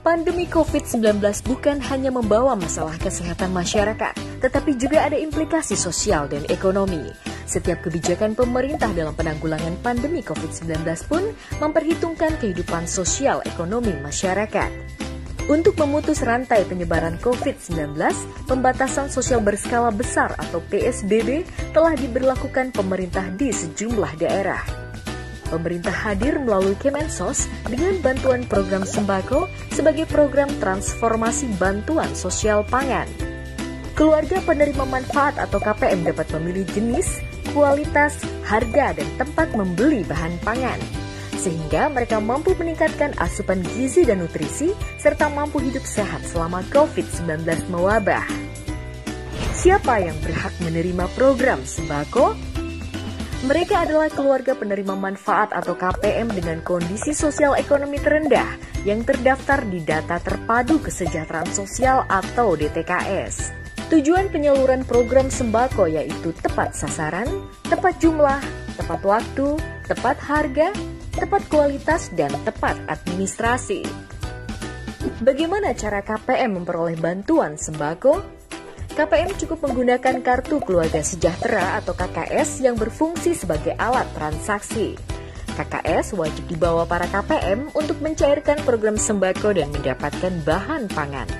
Pandemi COVID-19 bukan hanya membawa masalah kesehatan masyarakat, tetapi juga ada implikasi sosial dan ekonomi. Setiap kebijakan pemerintah dalam penanggulangan pandemi COVID-19 pun memperhitungkan kehidupan sosial ekonomi masyarakat. Untuk memutus rantai penyebaran COVID-19, pembatasan sosial berskala besar atau PSBB telah diberlakukan pemerintah di sejumlah daerah. Pemerintah hadir melalui Kemensos dengan bantuan program sembako sebagai program transformasi bantuan sosial pangan. Keluarga penerima manfaat atau KPM dapat memilih jenis, kualitas, harga, dan tempat membeli bahan pangan, sehingga mereka mampu meningkatkan asupan gizi dan nutrisi, serta mampu hidup sehat selama COVID-19 mewabah. Siapa yang berhak menerima program sembako? Mereka adalah keluarga penerima manfaat atau KPM dengan kondisi sosial ekonomi terendah yang terdaftar di Data Terpadu Kesejahteraan Sosial atau DTKS. Tujuan penyaluran program sembako yaitu tepat sasaran, tepat jumlah, tepat waktu, tepat harga, tepat kualitas, dan tepat administrasi. Bagaimana cara KPM memperoleh bantuan sembako? KPM cukup menggunakan Kartu Keluarga Sejahtera atau KKS yang berfungsi sebagai alat transaksi. KKS wajib dibawa para KPM untuk mencairkan program sembako dan mendapatkan bahan pangan.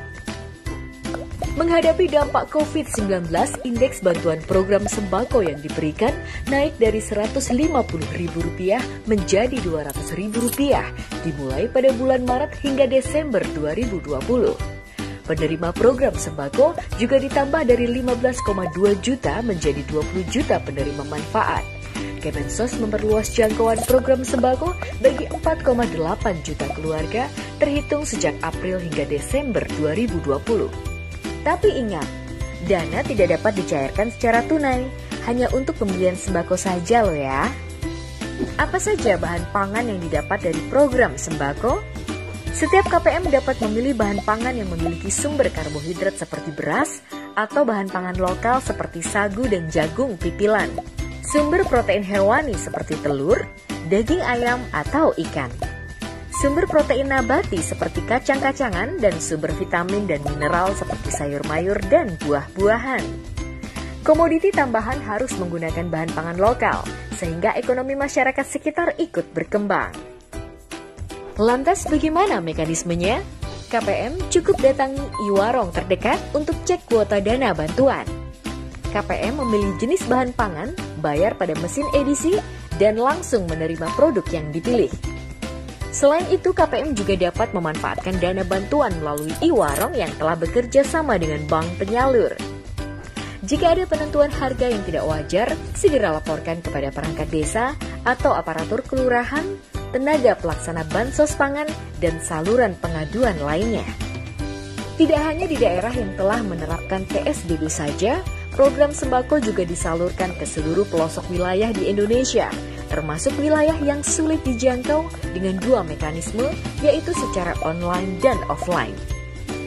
Menghadapi dampak COVID-19, indeks bantuan program sembako yang diberikan naik dari Rp150.000 menjadi Rp200.000 dimulai pada bulan Maret hingga Desember 2020. Penerima program sembako juga ditambah dari 15,2 juta menjadi 20 juta penerima manfaat. Kemensos memperluas jangkauan program sembako bagi 4,8 juta keluarga terhitung sejak April hingga Desember 2020. Tapi ingat, dana tidak dapat dicairkan secara tunai, hanya untuk pembelian sembako saja loh ya. Apa saja bahan pangan yang didapat dari program sembako? Setiap KPM dapat memilih bahan pangan yang memiliki sumber karbohidrat seperti beras atau bahan pangan lokal seperti sagu dan jagung pipilan. Sumber protein hewani seperti telur, daging ayam atau ikan. Sumber protein nabati seperti kacang-kacangan dan sumber vitamin dan mineral seperti sayur mayur dan buah-buahan. Komoditi tambahan harus menggunakan bahan pangan lokal sehingga ekonomi masyarakat sekitar ikut berkembang. Lantas bagaimana mekanismenya? KPM cukup datangi e-warung terdekat untuk cek kuota dana bantuan. KPM memilih jenis bahan pangan, bayar pada mesin edisi, dan langsung menerima produk yang dipilih. Selain itu, KPM juga dapat memanfaatkan dana bantuan melalui e-warung yang telah bekerja sama dengan bank penyalur. Jika ada penentuan harga yang tidak wajar, segera laporkan kepada perangkat desa atau aparatur kelurahan, tenaga pelaksana bansos pangan, dan saluran pengaduan lainnya. Tidak hanya di daerah yang telah menerapkan PSBB saja, program sembako juga disalurkan ke seluruh pelosok wilayah di Indonesia, termasuk wilayah yang sulit dijangkau dengan dua mekanisme, yaitu secara online dan offline.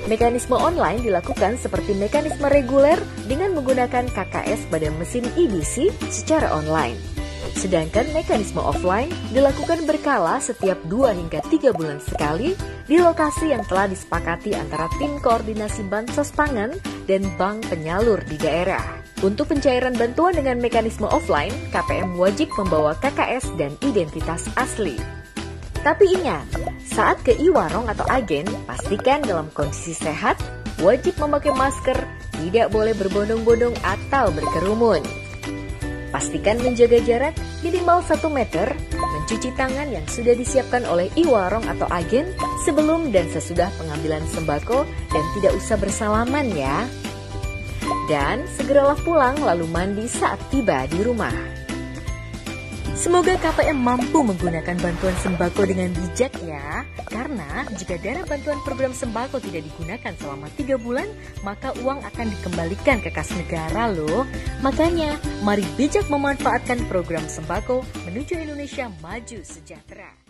Mekanisme online dilakukan seperti mekanisme reguler dengan menggunakan KKS pada mesin EDC secara online. Sedangkan mekanisme offline dilakukan berkala setiap 2 hingga 3 bulan sekali di lokasi yang telah disepakati antara tim koordinasi bansos pangan dan bank penyalur di daerah. Untuk pencairan bantuan dengan mekanisme offline, KPM wajib membawa KKS dan identitas asli. Tapi ingat, saat ke e-warung atau agen, pastikan dalam kondisi sehat, wajib memakai masker, tidak boleh berbondong-bondong atau berkerumun. Pastikan menjaga jarak minimal 1 meter, mencuci tangan yang sudah disiapkan oleh e-warung atau agen sebelum dan sesudah pengambilan sembako, dan tidak usah bersalaman ya. Dan segeralah pulang lalu mandi saat tiba di rumah. Semoga KPM mampu menggunakan bantuan sembako dengan bijak ya, karena jika dana bantuan program sembako tidak digunakan selama 3 bulan, maka uang akan dikembalikan ke kas negara loh. Makanya, mari bijak memanfaatkan program sembako menuju Indonesia maju sejahtera.